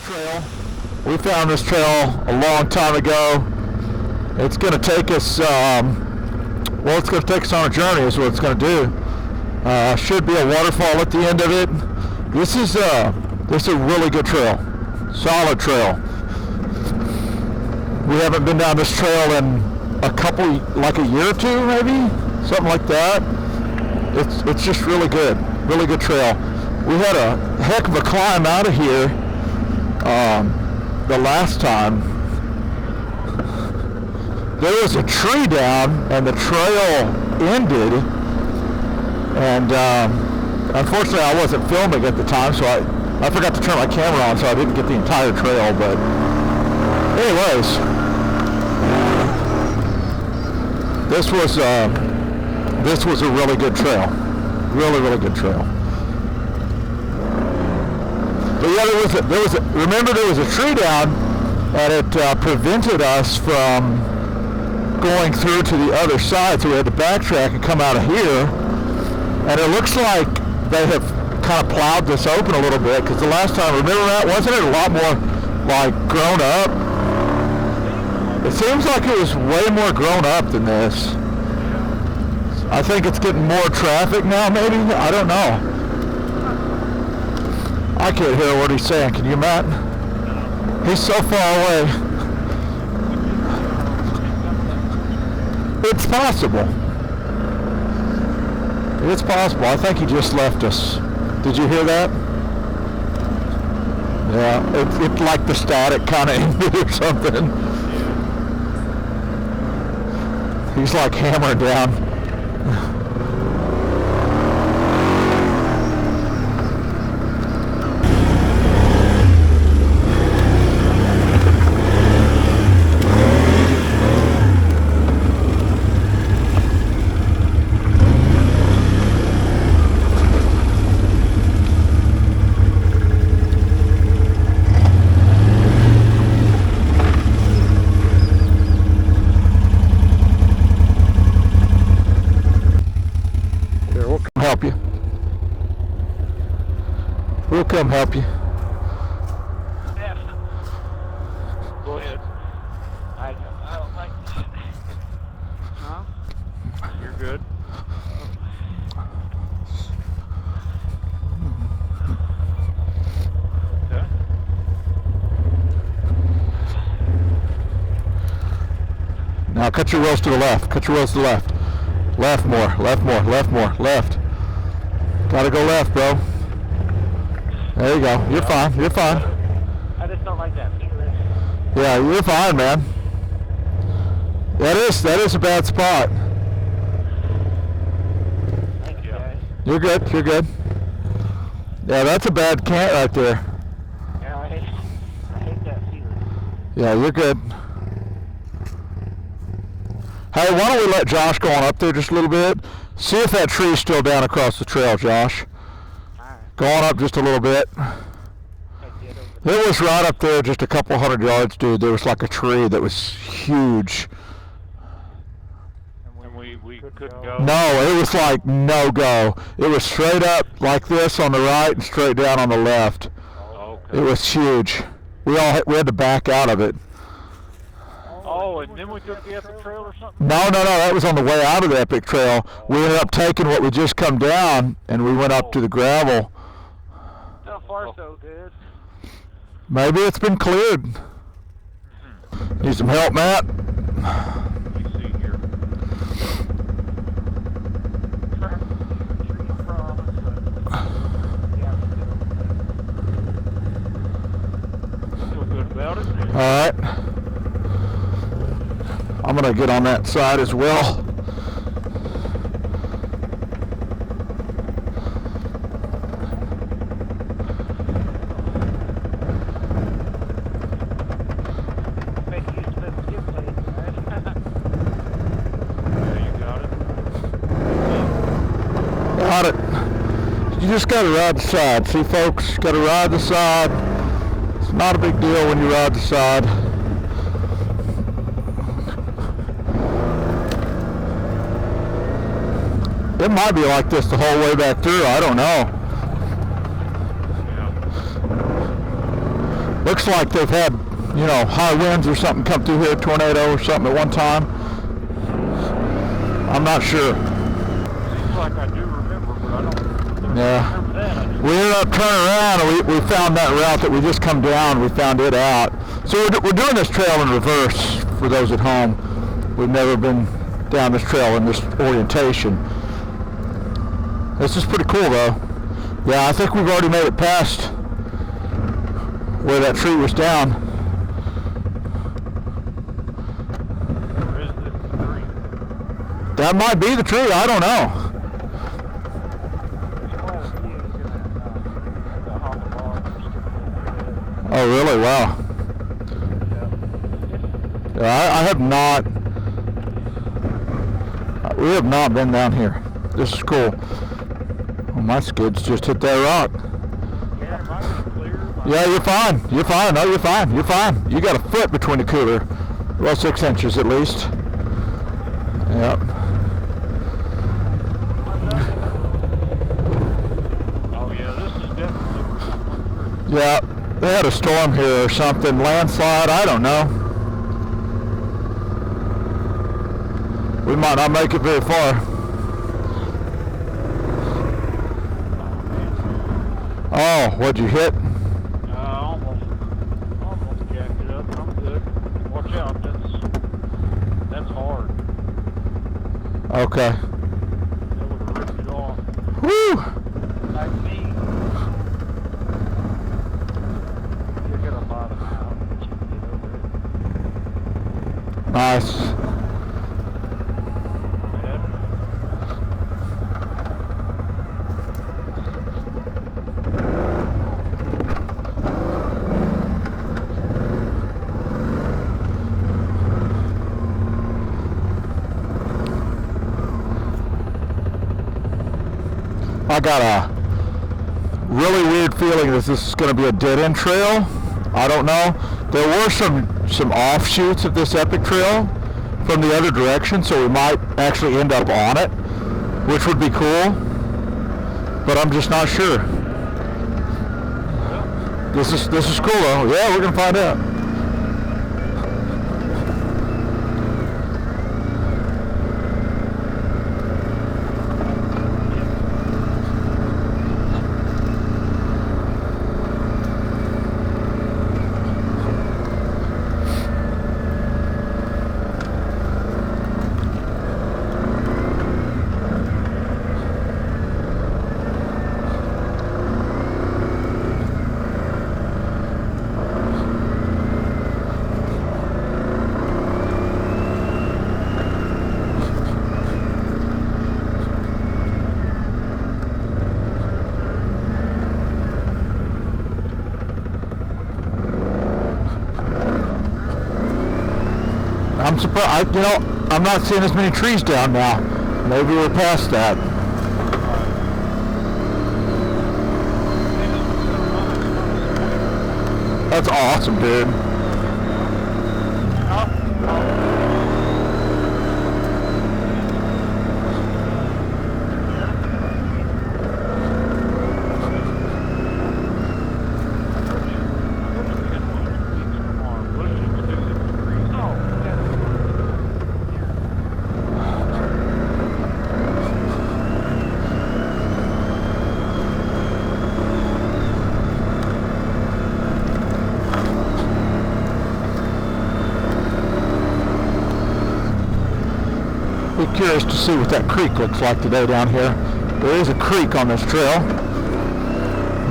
Trail. We found this trail a long time ago. It's going to take us, well, it's going to take us on a journey is what it's going to do. Should be a waterfall at the end of it. This is a really good trail, solid trail. We haven't been down this trail in like a year or two, maybe, something like that. It's just really good trail. We had a heck of a climb out of here the last time. There was a tree down and the trail ended, and unfortunately I wasn't filming at the time, so I forgot to turn my camera on, so I didn't get the entire trail. But anyways, this was a really good trail, really good trail. But yeah, remember there was a tree down, and it prevented us from going through to the other side, so we had to backtrack and come out of here. And it looks like they have kind of plowed this open a little bit, because the last time, remember that, wasn't it a lot more like grown up? It seems like it was way more grown up than this. I think it's getting more traffic now, maybe? I don't know. I can't hear what he's saying. Can you, Matt? He's so far away. It's possible. It's possible. I think he just left us. Did you hear that? Yeah, it's like the static kind of ended or something. He's like hammering down. We'll come help you. Yeah. Go ahead. I don't like this. Huh? You're good. Okay. Now cut your wheels to the left. Cut your wheels to the left. Left more. Left more. Left more. Left. Gotta go left, bro. There you go. You're fine. You're fine. I just don't like that feeling. Yeah, you're fine, man. That is a bad spot. Thank you, guys. You're good. You're good. Yeah, that's a bad cant right there. Yeah, I hate that feeling. Yeah, you're good. Hey, why don't we let Josh go on up there just a little bit? See if that tree's still down across the trail, Josh. Go on up just a little bit. It was right up there, just a couple hundred yards, dude. There was like a tree that was huge. And we couldn't go? No, it was like no go. It was straight up like this on the right and straight down on the left. Oh, okay. It was huge. We had to back out of it. Oh, and then we took the epic trail or something? No, that was on the way out of the epic trail. We ended up taking what we just come down, and we went up to the gravel. So far, so good. Maybe it's been cleared. Need some help, Matt? Let me see here. Feel good about it? All right. I'm going to get on that side as well. Got it. You just got to ride the side. See, folks, got to ride the side. It's not a big deal when you ride the side. It might be like this the whole way back through. I don't know. Looks like they've had, you know, high winds or something come through here, tornado or something at one time. I'm not sure. Seems like I do remember, but I don't Yeah. remember that. We ended up turning around and we found that route that we just come down. We found it out. So we're doing this trail in reverse for those at home. We've never been down this trail in this orientation. This is pretty cool though. Yeah, I think we've already made it past where that tree was down. Or is this the tree? That might be the tree, I don't know. Oh really? Wow. Yeah, I have not. We have not been down here. This is cool. Well, my skids just hit that rock. Yeah, mine is clear. Yeah, you're fine. You're fine. No, you're fine. You're fine. You got a foot between the cooler. Well, 6 inches at least. Yep. Oh yeah, this is definitely. Yeah, they had a storm here or something. Landslide, I don't know. We might not make it very far. Oh, what'd you hit? Almost jacked it up. I'm good. Watch out, that's hard. Okay. That would have ripped it off. Woo! Like me. You get a lot of now, but you can get over it. Nice. I got a really weird feeling that this is going to be a dead-end trail. I don't know. There were some offshoots of this epic trail from the other direction, so we might actually end up on it, which would be cool. But I'm just not sure. This is cool though. Yeah, we're going to find out. I'm surprised, I'm not seeing as many trees down now. Maybe we're past that. That's awesome, dude. Be curious to see what that creek looks like today down here. There is a creek on this trail.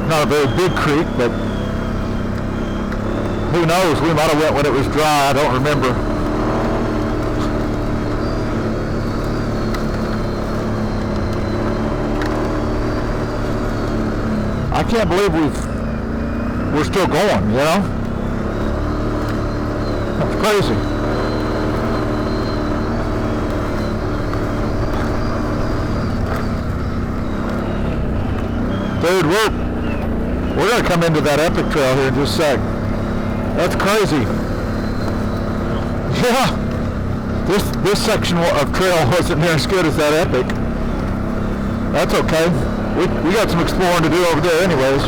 Not a very big creek, but who knows? We might have went when it was dry. I don't remember. I can't believe we're still going, you know? That's crazy. Dude, we're gonna come into that epic trail here in just a sec. That's crazy. Yeah, this section of trail wasn't near as good as that epic. That's okay. We got some exploring to do over there, anyways.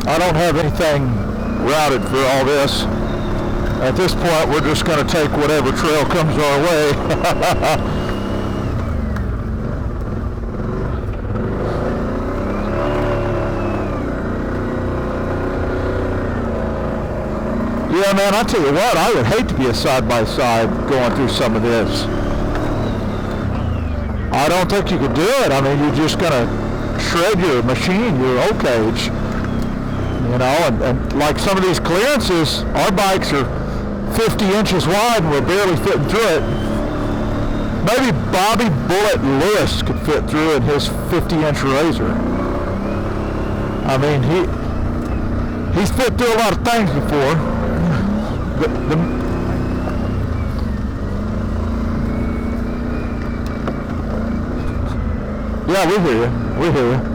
I don't have anything routed for all this. At this point, we're just going to take whatever trail comes our way. Yeah, man, I tell you what, I would hate to be a side-by-side going through some of this. I don't think you could do it. I mean, you're just going to shred your machine, your roll cage. You know, and like some of these clearances, our bikes are 50 inches wide and we're barely fitting through it. Maybe Bobby Bullet Lewis could fit through in his 50-inch Razor. I mean, he's fit through a lot of things before. Yeah, we hear you. We hear you.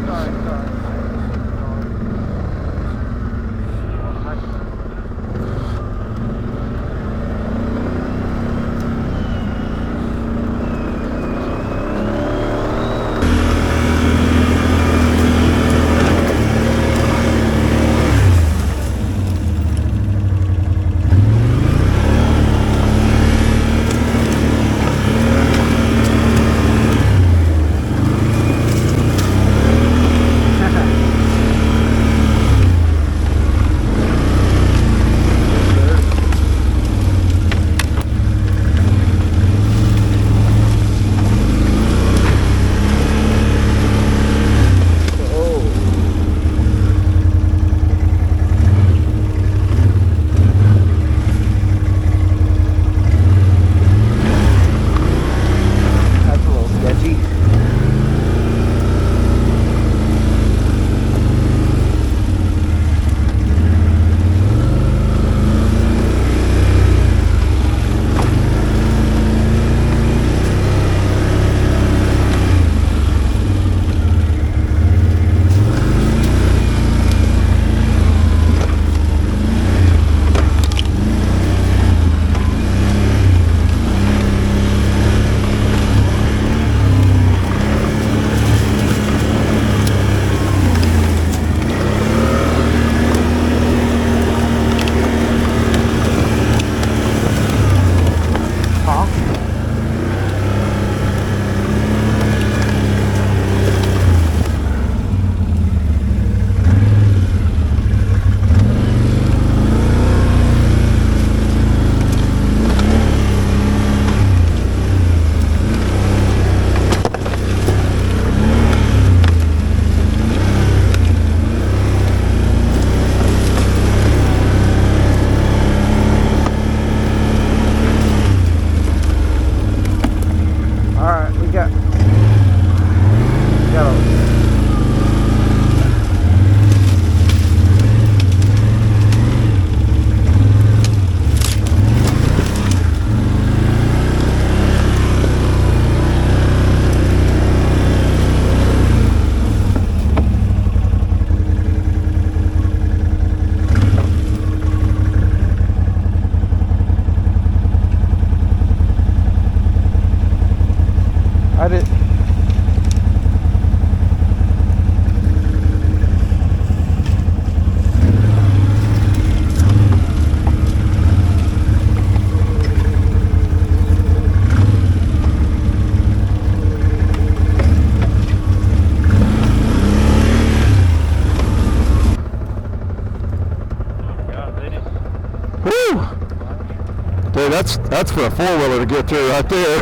Dude, that's for a four-wheeler to get through right there.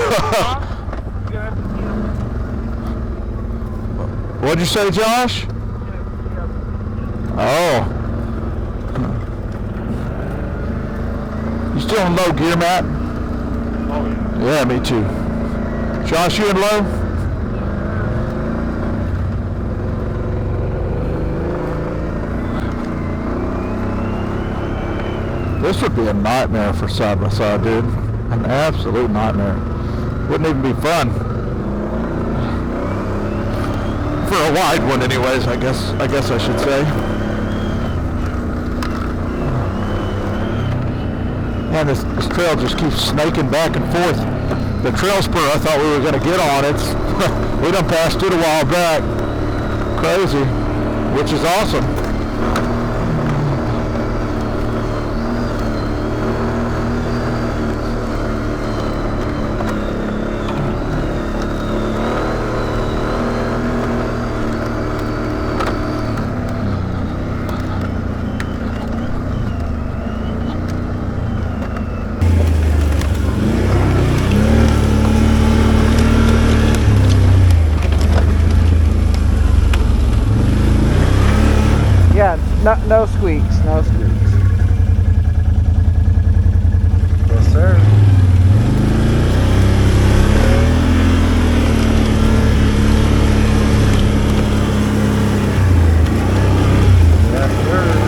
What'd you say, Josh? Oh. You still in low gear, Matt? Oh, yeah. Yeah, me too. Josh, you in low? This would be a nightmare for side-by-side, dude. An absolute nightmare. Wouldn't even be fun. For a wide one anyways, I guess I should say. Man, this trail just keeps snaking back and forth. The trail spur I thought we were going to get on, we done passed it a while back. Crazy, which is awesome. No squeaks, no squeaks. Yes, sir. Yes, sir.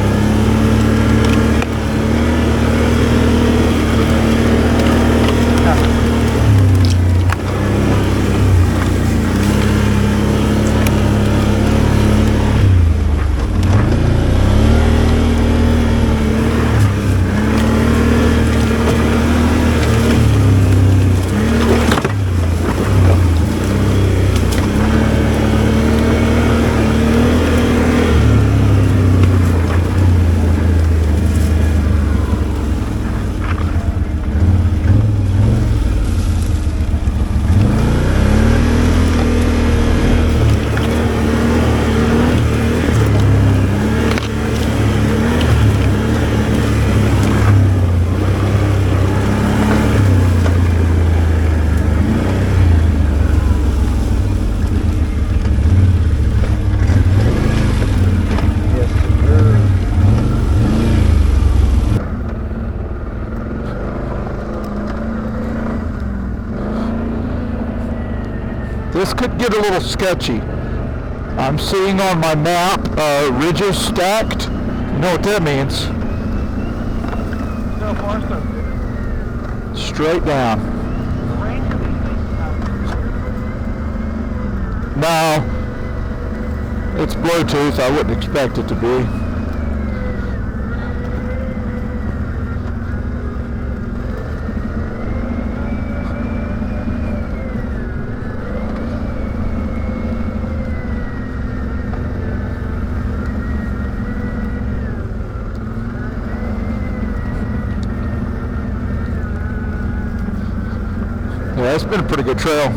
This could get a little sketchy. I'm seeing on my map ridges stacked. You know what that means? So far, so good. Straight down. The range of these things is not No, it's Bluetooth. I wouldn't expect it to be. Yeah, it's been a pretty good trail.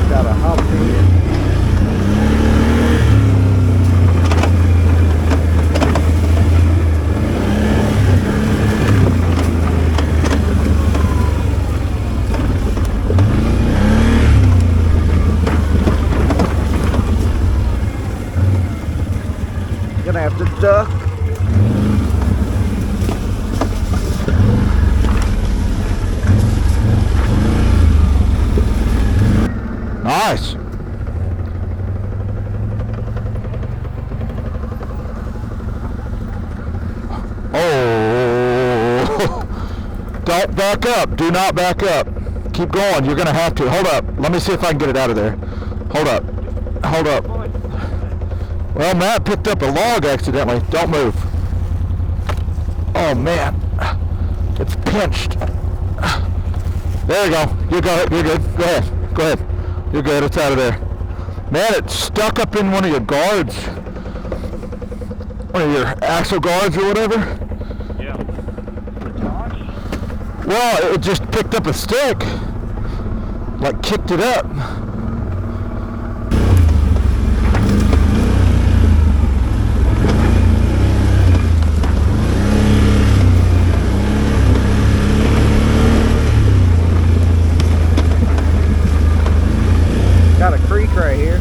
Got a hump here. Gonna have to duck. Nice. Oh, don't back up. Do not back up. Keep going. You're gonna have to. Hold up. Let me see if I can get it out of there. Hold up. Hold up. Well, Matt picked up a log accidentally. Don't move. Oh man, it's pinched. There you go. You're good. You're good. Go ahead. Go ahead. You're good. It's out of there. Man, it's stuck up in one of your guards. One of your axle guards or whatever. Yeah. Well, it just picked up a stick. Like kicked it up. Got a creek right here.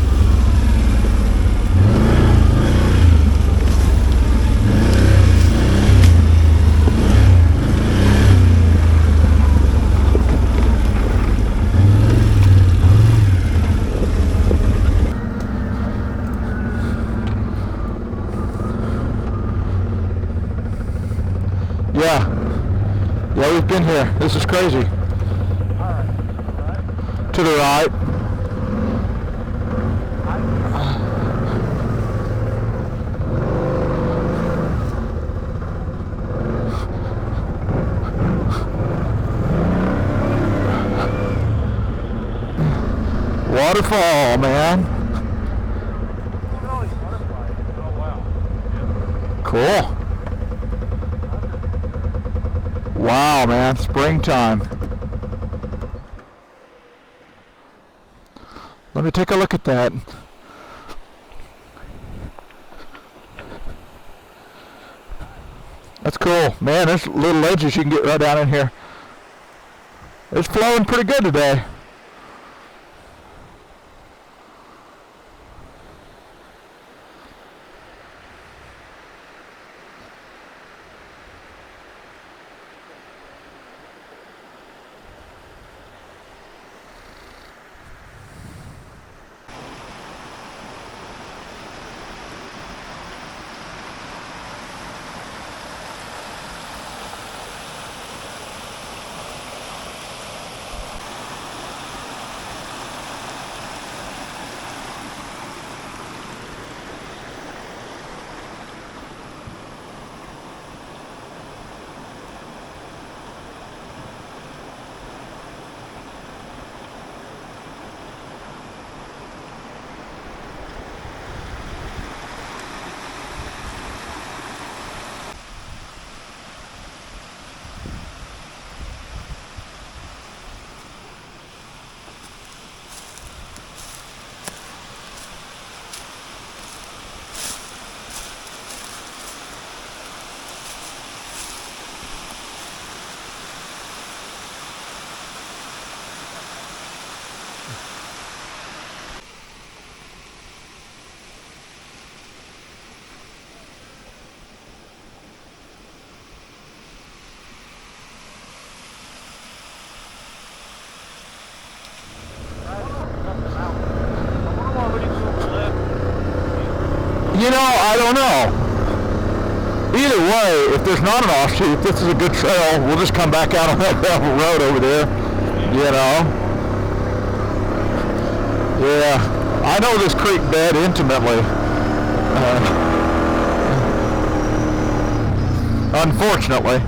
Yeah. Yeah, we've been here. This is crazy. Alright. To the right. Waterfall, man. Look at all these butterflies. Oh, wow. Cool. Wow, man. Springtime. Let me take a look at that. That's cool. Man, there's little ledges you can get right down in here. It's flowing pretty good today. You know, I don't know. Either way, if there's not an offshoot, if this is a good trail, we'll just come back out on that gravel road over there, you know. Yeah, I know this creek bed intimately. Unfortunately.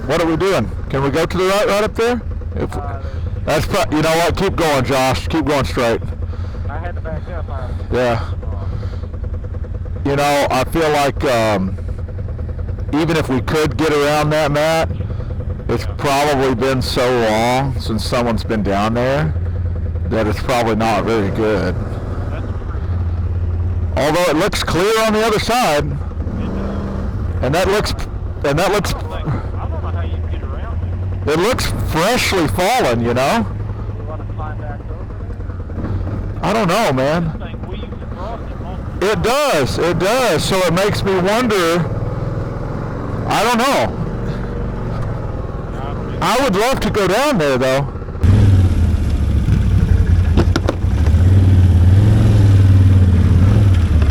What are we doing? Can we go to the right up there? If that's you know what? Keep going, Josh. Keep going straight. I had to back up. Yeah. You know, I feel like even if we could get around that, Matt, it's probably been so long since someone's been down there that it's probably not very good. Although it looks clear on the other side, and that looks. It looks freshly fallen, you know? I don't know, man. It does. So it makes me wonder, I don't know. I would love to go down there, though.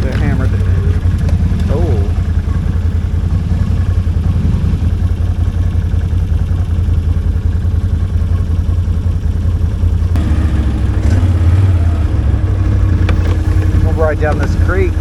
They hammered it. Oh. Right down this creek.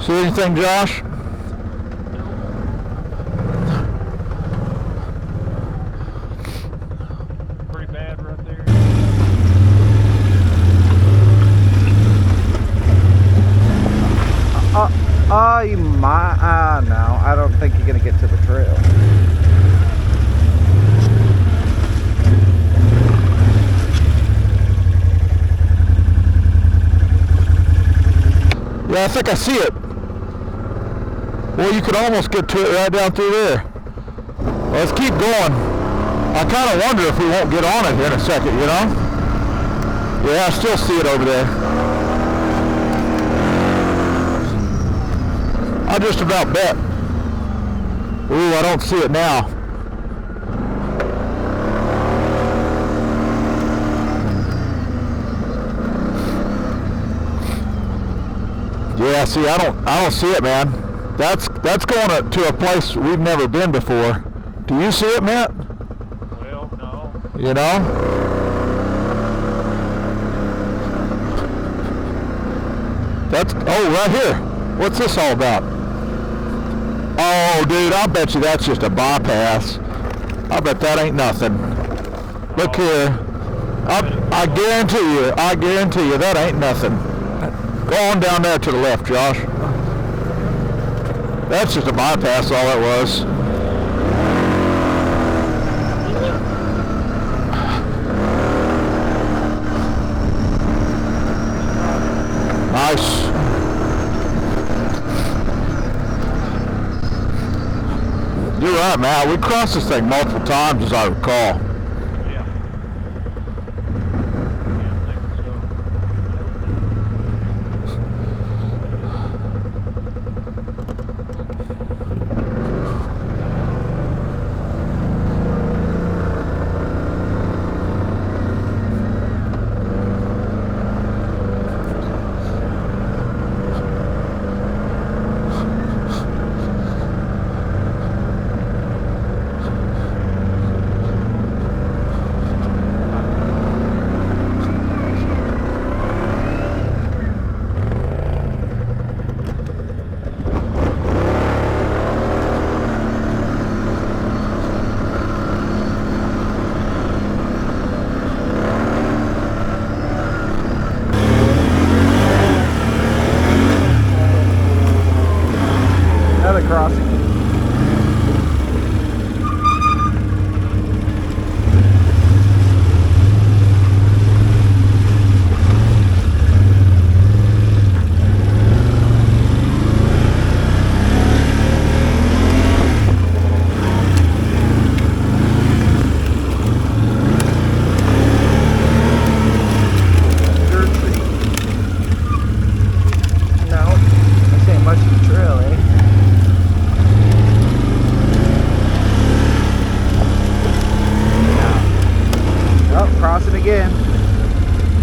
See anything, Josh? Pretty bad right there. You might. No, I don't think you're gonna get to the trail. Yeah, I think I see it. Well, you could almost get to it right down through there. Let's keep going. I kind of wonder if we won't get on it here in a second, you know? Yeah, I still see it over there. I just about bet. Ooh, I don't see it now. Yeah, see, I don't see it, man. That's going to a place we've never been before. Do you see it, Matt? Well, no. You know? That's, oh, right here. What's this all about? Oh, dude, I bet you that's just a bypass. I bet that ain't nothing. Look here. I guarantee you that ain't nothing. Go on down there to the left, Josh. That's just a bypass, all it was. Nice. You're right, Matt. We crossed this thing multiple times, as I recall.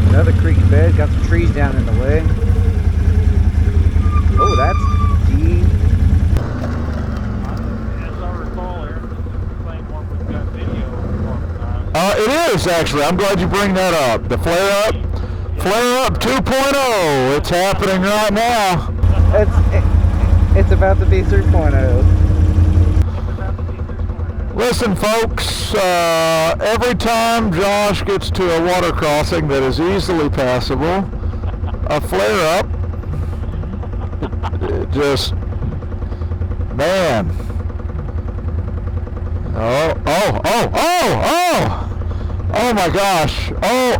Another creek bed, got some trees down in the way. Oh, that's deep. As I recall, Aaron, this is the same one we've got video of. It is, actually. I'm glad you bring that up. The FlareUp 2.0. It's happening right now. It's about to be 3.0. Listen, folks, every time Josh gets to a water crossing that is easily passable, a flare-up, it just, man. Oh my gosh. Oh,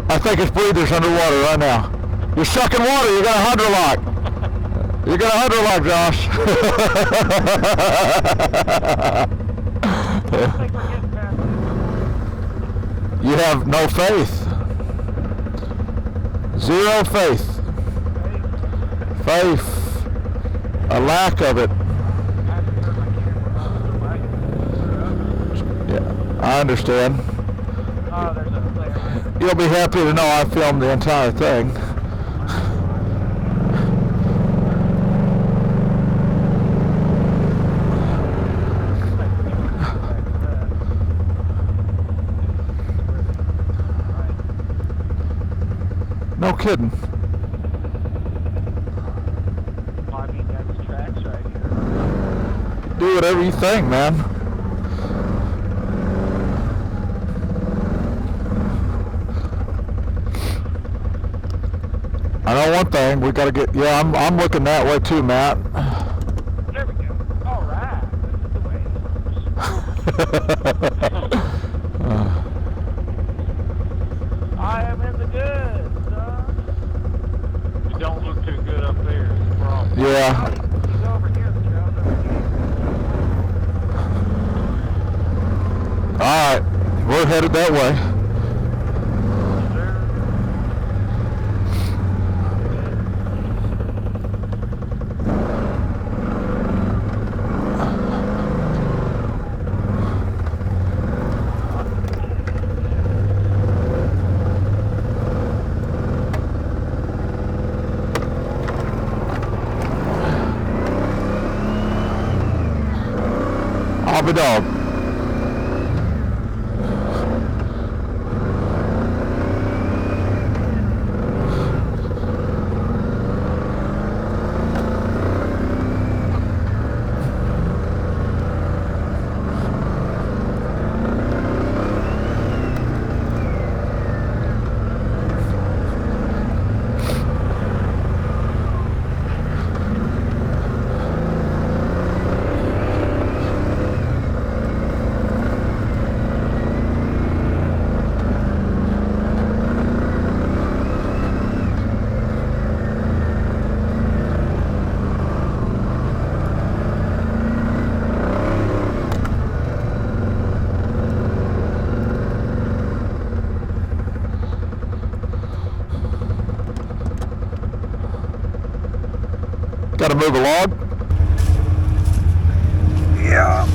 I think his breather's underwater right now. You're sucking water, you got a hydrolock. You got a hydrolock, Josh. You have no faith. Zero faith. Faith. A lack of it. Yeah, I understand. You'll be happy to know I filmed the entire thing. No kidding. I mean, that's tracks right here. Do whatever you think, man. I know one thing, we gotta get, yeah, I'm looking that way too, Matt. There we go. All right. This is the way. I am in the good, son. It don't look too good up Yeah. He's over here, the trail's over here. Alright, we're headed that way. I'll be dog. Gotta move a log. Yeah.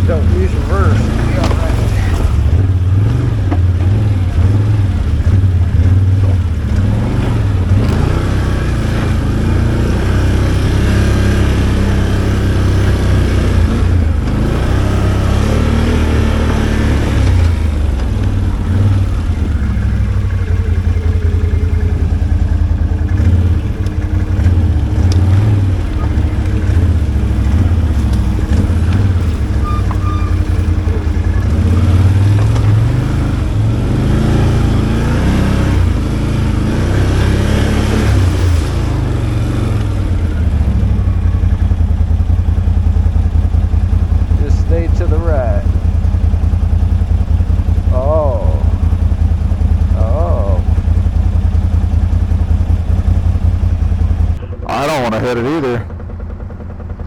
Don't use reverse. Be all right. Just stay to the right. Oh. Oh. I don't want to hit it either.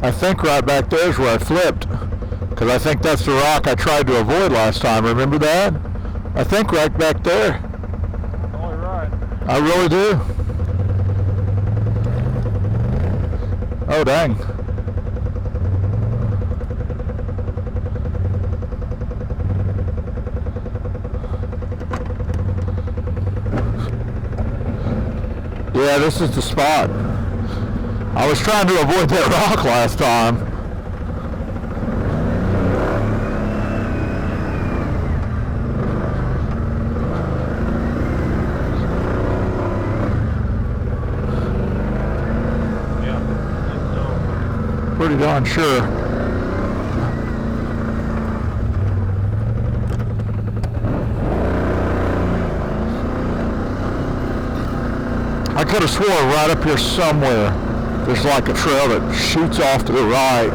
I think right back there is where I flipped. Because I think that's the rock I tried to avoid last time. Remember that? I think right back there. Only right. I really do. Oh, dang. Yeah, this is the spot. I was trying to avoid that rock last time. Yeah. That's Pretty darn sure. I could have swore right up here somewhere there's like a trail that shoots off to the right,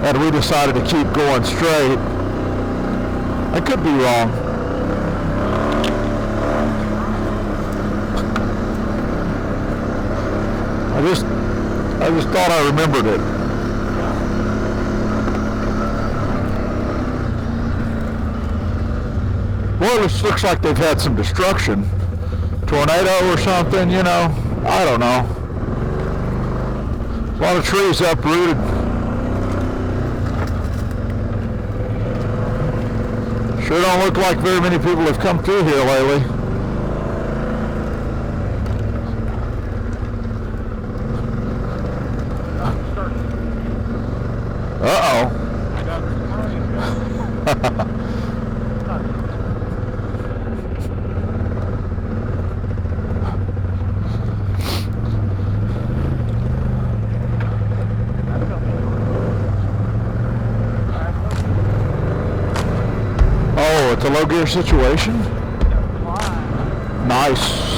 and we decided to keep going straight. I could be wrong. I just thought I remembered it. Well, this looks like they've had some destruction. Tornado or something, you know. I don't know. A lot of trees uprooted. Sure don't look like very many people have come through here lately. Uh-oh. Oh, it's a low gear situation? Nice.